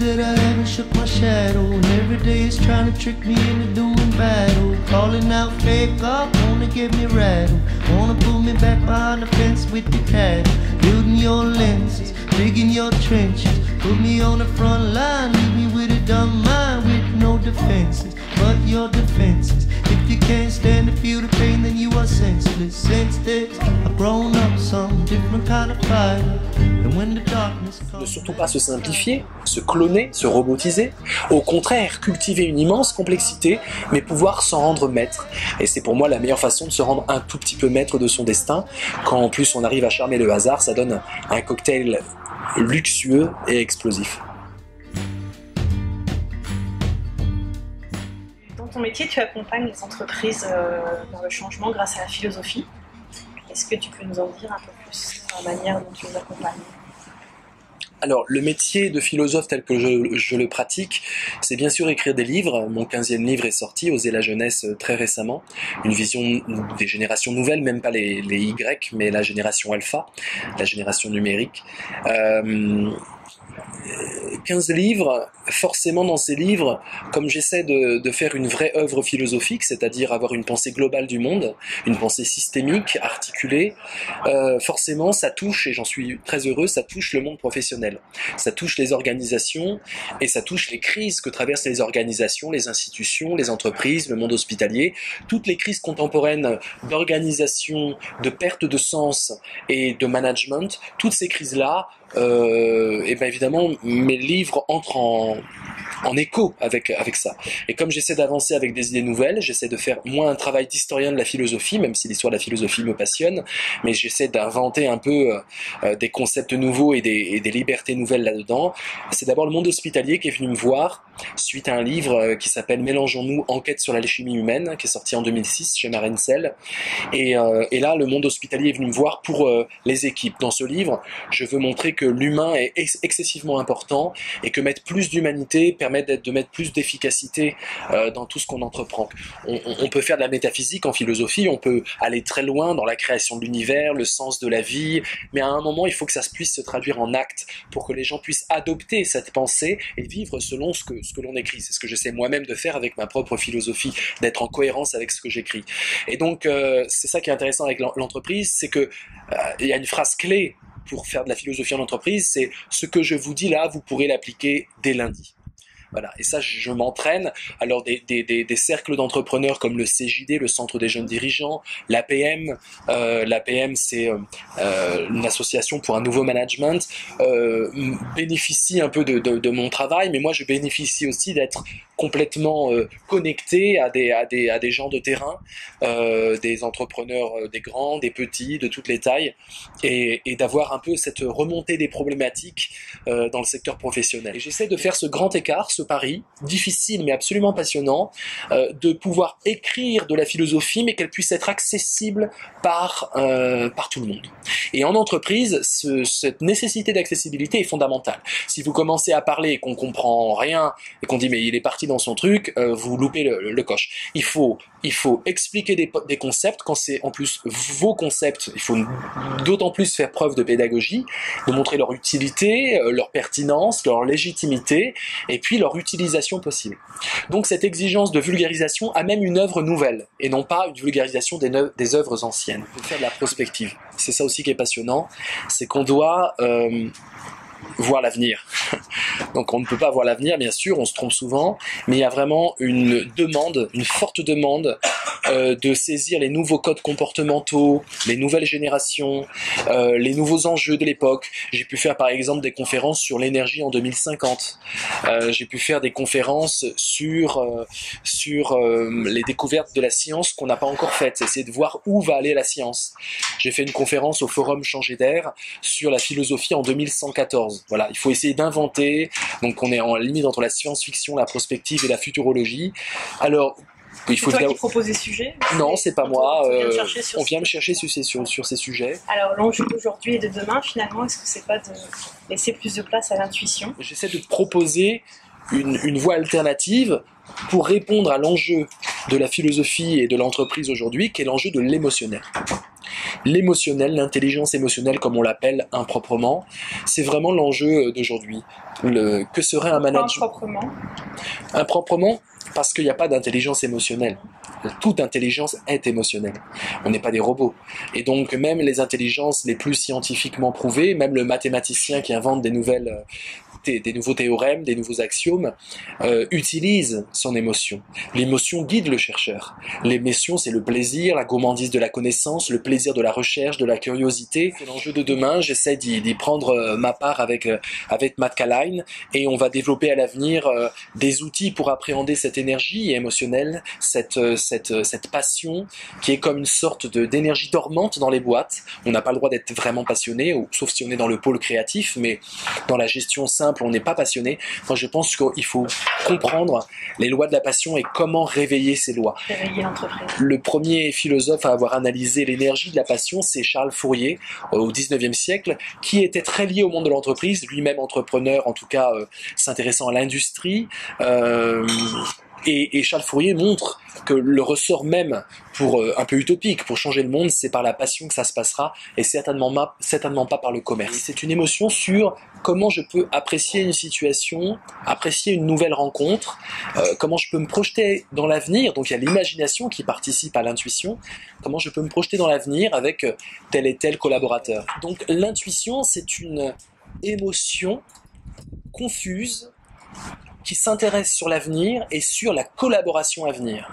that I haven't shook my shadow, and every day it's trying to trick me into doing battle. Calling out fake up, wanna get me rattled, wanna pull me back behind the fence with the cattle. Building your lenses, digging your trenches, put me on the front line, leave me with a dumb mind with no defenses, but your defenses. If you can't stand to feel the pain, then you are senseless. Since this, I've grown up some different kind of fighter. And when the darkness comes, Ne surtout pas se simplifier, se cloner, se robotiser. Au contraire, cultiver une immense complexité, mais pouvoir s'en rendre maître. Et c'est pour moi la meilleure façon de se rendre un tout petit peu maître de son destin. Quand en plus on arrive à charmer le hasard, ça donne un cocktail luxueux et explosif. Dans ton métier, tu accompagnes les entreprises dans le changement grâce à la philosophie. Est-ce que tu peux nous en dire un peu plus sur la manière dont tu les accompagnes ? Alors, le métier de philosophe tel que je le pratique, c'est bien sûr écrire des livres. Mon 15e livre est sorti, Oser la jeunesse, très récemment. Une vision des générations nouvelles, même pas les Y, mais la génération alpha, la génération numérique. 15 livres, forcément dans ces livres, comme j'essaie de faire une vraie œuvre philosophique, c'est-à-dire avoir une pensée globale du monde, une pensée systémique, articulée, forcément ça touche, et j'en suis très heureux, ça touche le monde professionnel. Ça touche les organisations et ça touche les crises que traversent les organisations, les institutions, les entreprises, le monde hospitalier, toutes les crises contemporaines d'organisation, de perte de sens et de management, toutes ces crises-là, et bien évidemment mes livres entrent en écho avec ça. Et comme j'essaie d'avancer avec des idées nouvelles, j'essaie de faire moins un travail d'historien de la philosophie, même si l'histoire de la philosophie me passionne, mais j'essaie d'inventer un peu des concepts nouveaux et des libertés nouvelles là-dedans. C'est d'abord le monde hospitalier qui est venu me voir suite à un livre qui s'appelle Mélangeons-nous, enquête sur l'alchimie humaine, qui est sorti en 2006 chez Marencel. Et là, le monde hospitalier est venu me voir pour les équipes. Dans ce livre, je veux montrer que l'humain est excessivement important et que mettre plus d'humanité permet de mettre plus d'efficacité dans tout ce qu'on entreprend. On peut faire de la métaphysique en philosophie, on peut aller très loin dans la création de l'univers, le sens de la vie, mais à un moment, il faut que ça puisse se traduire en actes pour que les gens puissent adopter cette pensée et vivre selon ce que l'on écrit. C'est ce que j'essaie moi-même de faire avec ma propre philosophie, d'être en cohérence avec ce que j'écris. Et donc, c'est ça qui est intéressant avec l'entreprise, c'est que il y a une phrase clé pour faire de la philosophie en entreprise, c'est « ce que je vous dis là, vous pourrez l'appliquer dès lundi ». Voilà. Et ça, je m'entraîne. Alors, des cercles d'entrepreneurs comme le CJD, le Centre des jeunes dirigeants, l'APM. L'APM, c'est une association pour un nouveau management, bénéficie un peu de mon travail, mais moi, je bénéficie aussi d'être complètement connecté à des gens de terrain, des entrepreneurs, des grands, des petits, de toutes les tailles, et d'avoir un peu cette remontée des problématiques dans le secteur professionnel. Et j'essaie de faire ce grand écart, ce pari, difficile mais absolument passionnant, de pouvoir écrire de la philosophie, mais qu'elle puisse être accessible par tout le monde. Et en entreprise, cette nécessité d'accessibilité est fondamentale. Si vous commencez à parler et qu'on comprend rien, et qu'on dit mais il est parti dans son truc, vous loupez le coche. Il faut expliquer des concepts, quand c'est en plus vos concepts, il faut d'autant plus faire preuve de pédagogie, de montrer leur utilité, leur pertinence, leur légitimité, et puis leur utilisation possible. Donc cette exigence de vulgarisation a même une œuvre nouvelle, et non pas une vulgarisation des œuvres anciennes. Il faut faire de la prospective. C'est ça aussi qui est passionnant, c'est qu'on doit voir l'avenir. Donc on ne peut pas voir l'avenir, bien sûr, on se trompe souvent, mais il y a vraiment une demande, une forte demande de saisir les nouveaux codes comportementaux, les nouvelles générations, les nouveaux enjeux de l'époque. J'ai pu faire par exemple des conférences sur l'énergie en 2050. J'ai pu faire des conférences sur les découvertes de la science qu'on n'a pas encore faites, essayer de voir où va aller la science. J'ai fait une conférence au forum Changer d'air sur la philosophie en 2114. Voilà, il faut essayer d'inventer, donc on est en limite entre la science-fiction, la prospective et la futurologie. Alors, il faut c'est toi qui proposes des sujets? Non, c'est pas moi. On vient me chercher sur ces sujets. Alors, l'enjeu d'aujourd'hui et de demain, finalement, est-ce que c'est pas de laisser plus de place à l'intuition? J'essaie de proposer une voie alternative pour répondre à l'enjeu de la philosophie et de l'entreprise aujourd'hui, qui est l'enjeu de l'émotionnel. l'émotionnel, l'intelligence émotionnelle comme on l'appelle improprement, c'est vraiment l'enjeu d'aujourd'hui. Que serait un manager improprement? Improprement, parce qu'il n'y a pas d'intelligence émotionnelle. Toute intelligence est émotionnelle. On n'est pas des robots. Et donc même les intelligences les plus scientifiquement prouvées, même le mathématicien qui invente des nouveaux théorèmes, des nouveaux axiomes, utilise son émotion. L'émotion guide le chercheur. L'émotion, c'est le plaisir, la gourmandise de la connaissance, le plaisir de la recherche, de la curiosité. C'est l'enjeu de demain. J'essaie d'y prendre ma part avec Matt Kaline, et on va développer à l'avenir des outils pour appréhender cette énergie émotionnelle, cette passion qui est comme une sorte d'énergie dormante dans les boîtes. On n'a pas le droit d'être vraiment passionné, sauf si on est dans le pôle créatif, mais dans la gestion simple, on n'est pas passionné. Moi, je pense qu'il faut comprendre les lois de la passion et comment réveiller ces lois. Réveiller l'entreprise. Le premier philosophe à avoir analysé l'énergie de la passion, c'est Charles Fourier, au XIXe siècle, qui était très lié au monde de l'entreprise, lui-même entrepreneur, en tout cas s'intéressant à l'industrie. Et Charles Fourier montre que le ressort même, pour un peu utopique, pour changer le monde, c'est par la passion que ça se passera, et certainement pas par le commerce. C'est une émotion sur comment je peux apprécier une situation, apprécier une nouvelle rencontre, comment je peux me projeter dans l'avenir. Donc il y a l'imagination qui participe à l'intuition, comment je peux me projeter dans l'avenir avec tel et tel collaborateur. Donc l'intuition, c'est une émotion confuse qui s'intéresse sur l'avenir et sur la collaboration à venir.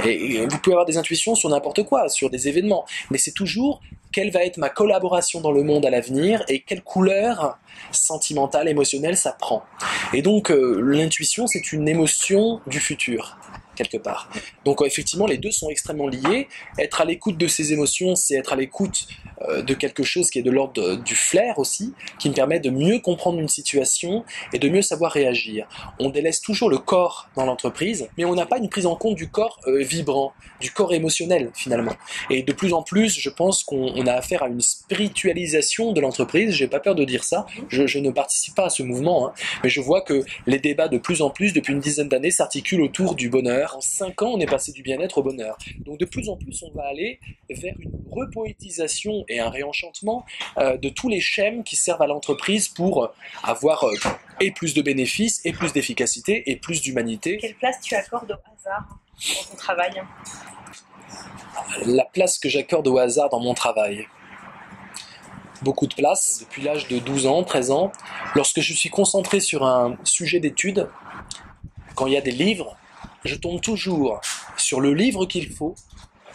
Et vous pouvez avoir des intuitions sur n'importe quoi, sur des événements, mais c'est toujours quelle va être ma collaboration dans le monde à l'avenir et quelle couleur sentimentale, émotionnelle ça prend. Et donc l'intuition, c'est une émotion du futur, quelque part. Donc effectivement, les deux sont extrêmement liés. Être à l'écoute de ces émotions, c'est être à l'écoute de quelque chose qui est de l'ordre du flair aussi, qui me permet de mieux comprendre une situation et de mieux savoir réagir. On délaisse toujours le corps dans l'entreprise, mais on n'a pas une prise en compte du corps vibrant, du corps émotionnel finalement. Et de plus en plus, je pense qu'on a affaire à une spiritualisation de l'entreprise. J'ai pas peur de dire ça, je ne participe pas à ce mouvement, hein, mais je vois que les débats de plus en plus, depuis une dizaine d'années, s'articulent autour du bonheur. En 5 ans, on est passé du bien-être au bonheur. Donc de plus en plus, on va aller vers une repoétisation et un réenchantement de tous les schèmes qui servent à l'entreprise pour avoir et plus de bénéfices, et plus d'efficacité, et plus d'humanité. Quelle place tu accordes au hasard dans ton travail? La place que j'accorde au hasard dans mon travail. Beaucoup de place. Depuis l'âge de 12 ans, 13 ans, lorsque je suis concentré sur un sujet d'étude, quand il y a des livres, je tombe toujours sur le livre qu'il faut,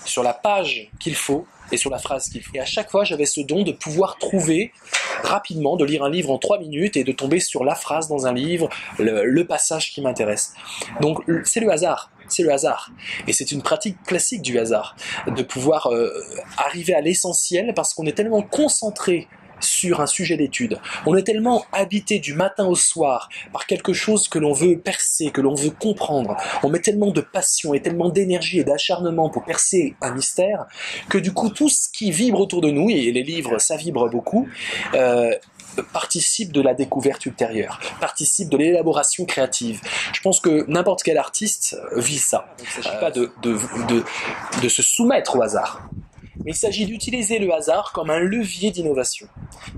sur la page qu'il faut et sur la phrase qu'il faut. Et à chaque fois, j'avais ce don de pouvoir trouver rapidement, de lire un livre en 3 minutes et de tomber sur la phrase dans un livre, le passage qui m'intéresse. Donc c'est le hasard. C'est le hasard. Et c'est une pratique classique du hasard, de pouvoir arriver à l'essentiel parce qu'on est tellement concentré sur un sujet d'étude. On est tellement habité du matin au soir par quelque chose que l'on veut percer, que l'on veut comprendre. On met tellement de passion et tellement d'énergie et d'acharnement pour percer un mystère que du coup tout ce qui vibre autour de nous, et les livres ça vibre beaucoup, participe de la découverte ultérieure, participe de l'élaboration créative. Je pense que n'importe quel artiste vit ça. Il ne s'agit pas de se soumettre au hasard. Mais il s'agit d'utiliser le hasard comme un levier d'innovation.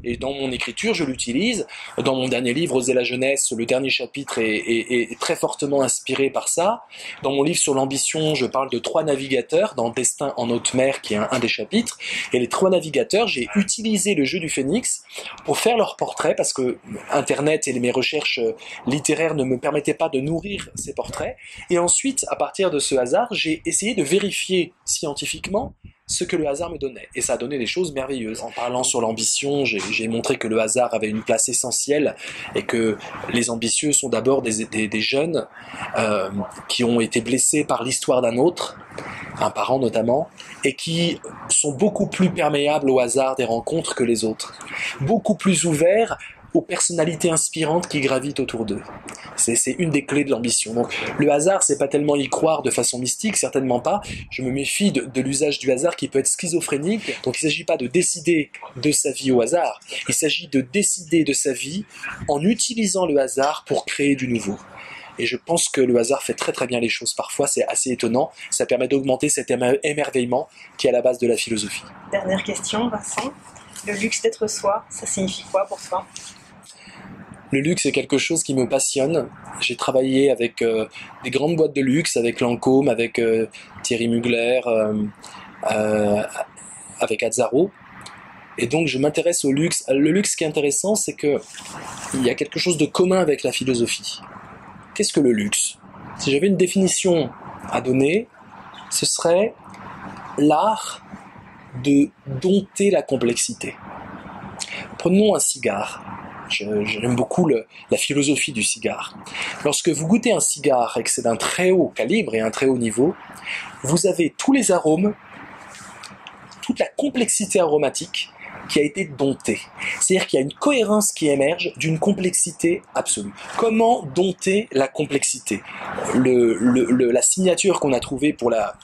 Et dans mon écriture, je l'utilise. Dans mon dernier livre, Oser la jeunesse, le dernier chapitre est très fortement inspiré par ça. Dans mon livre sur l'ambition, je parle de 3 navigateurs, dans Destin en haute mer, qui est un des chapitres. Et les 3 navigateurs, j'ai utilisé le jeu du phénix pour faire leur portrait, parce que Internet et mes recherches littéraires ne me permettaient pas de nourrir ces portraits. Et ensuite, à partir de ce hasard, j'ai essayé de vérifier scientifiquement ce que le hasard me donnait. Et ça a donné des choses merveilleuses. En parlant sur l'ambition, j'ai montré que le hasard avait une place essentielle et que les ambitieux sont d'abord des jeunes qui ont été blessés par l'histoire d'un autre, un parent notamment, et qui sont beaucoup plus perméables au hasard des rencontres que les autres. Beaucoup plus ouverts aux personnalités inspirantes qui gravitent autour d'eux. C'est une des clés de l'ambition. Donc le hasard, c'est pas tellement y croire de façon mystique, certainement pas. Je me méfie de l'usage du hasard qui peut être schizophrénique. Donc il ne s'agit pas de décider de sa vie au hasard. Il s'agit de décider de sa vie en utilisant le hasard pour créer du nouveau. Et je pense que le hasard fait très très bien les choses. Parfois, c'est assez étonnant. Ça permet d'augmenter cet émerveillement qui est à la base de la philosophie. Dernière question, Vincent. Le luxe d'être soi, ça signifie quoi pour toi? Le luxe est quelque chose qui me passionne. J'ai travaillé avec des grandes boîtes de luxe, avec Lancôme, avec Thierry Mugler, avec Azzaro. Et donc je m'intéresse au luxe. Le luxe, ce qui est intéressant, c'est qu'il y a quelque chose de commun avec la philosophie. Qu'est-ce que le luxe? Si j'avais une définition à donner, ce serait l'art de dompter la complexité. Prenons un cigare. J'aime beaucoup la philosophie du cigare. Lorsque vous goûtez un cigare et que c'est d'un très haut calibre et un très haut niveau, vous avez tous les arômes, toute la complexité aromatique qui a été domptée. C'est-à-dire qu'il y a une cohérence qui émerge d'une complexité absolue. Comment dompter la complexité? La signature qu'on a trouvée pour la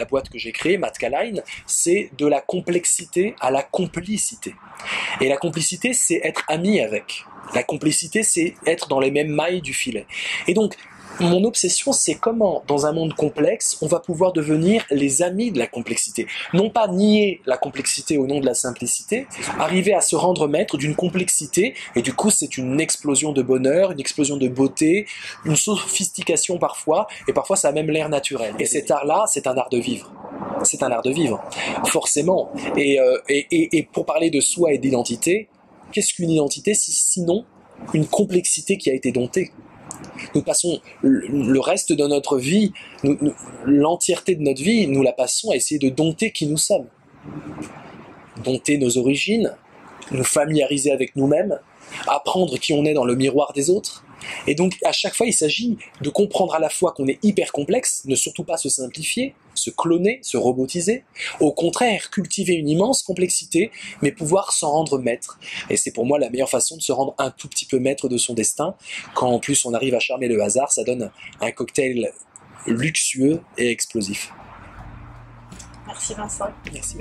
boîte que j'ai créée, Matkalain, c'est de la complexité à la complicité. Et la complicité, c'est être ami avec. La complicité, c'est être dans les mêmes mailles du filet. Et donc, mon obsession, c'est comment, dans un monde complexe, on va pouvoir devenir les amis de la complexité. Non pas nier la complexité au nom de la simplicité, arriver à se rendre maître d'une complexité, et du coup, c'est une explosion de bonheur, une explosion de beauté, une sophistication parfois, et parfois ça a même l'air naturel. Et cet art-là, c'est un art de vivre. C'est un art de vivre, forcément. Et pour parler de soi et d'identité, qu'est-ce qu'une identité sinon une complexité qui a été domptée? Nous passons le reste de notre vie, l'entièreté de notre vie, nous la passons à essayer de dompter qui nous sommes. Dompter nos origines, nous familiariser avec nous-mêmes, apprendre qui on est dans le miroir des autres. Et donc, à chaque fois, il s'agit de comprendre à la fois qu'on est hyper complexe, ne surtout pas se simplifier, se cloner, se robotiser. Au contraire, cultiver une immense complexité, mais pouvoir s'en rendre maître. Et c'est pour moi la meilleure façon de se rendre un tout petit peu maître de son destin. Quand en plus on arrive à charmer le hasard, ça donne un cocktail luxueux et explosif. Merci Vincent. Merci.